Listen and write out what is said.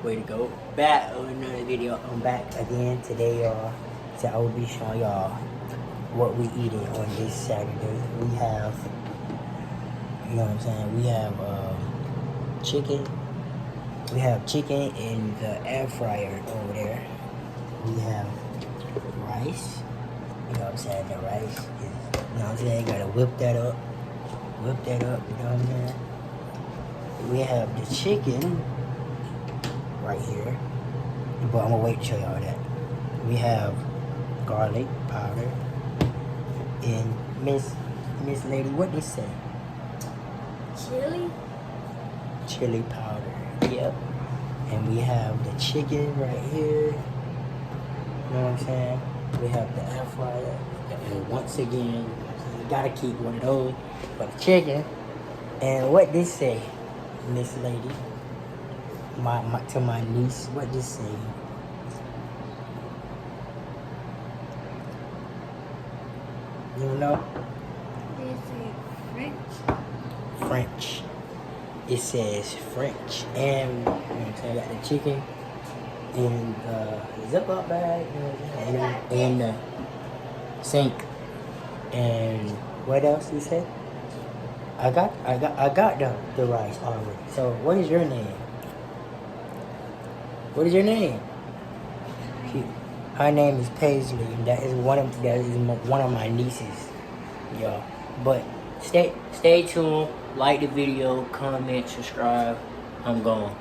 way to go. Back on another video. I'm back again today, y'all. So I will be showing y'all what we eating on this Saturday. We have, you know what I'm saying? We have chicken. We have chicken in the air fryer over there. We have rice. You know what I'm saying? The rice is, you know what I'm saying? Gotta whip that up. Whip that up, you know what I'm saying? We have the chicken right here. But I'm gonna wait to show y'all that. We have garlic powder. And Miss Lady, what did it say? Chili? Chili powder. Yep. And we have the chicken right here. You know what I'm saying? We have the air fryer. And once again, you gotta keep one of those for the chicken. And what did it say, Miss Lady? To my niece, what did it say? You know? Is it French? French. It says French. And you know what I'm saying? I got the chicken in the zip up bag, you know what I'm saying? And the sink. And what else you said? I got the rice already. So what is your name? What is your name? Her name is Paisley. That is one of my nieces, y'all. But stay tuned. Like the video, comment, subscribe. I'm gone.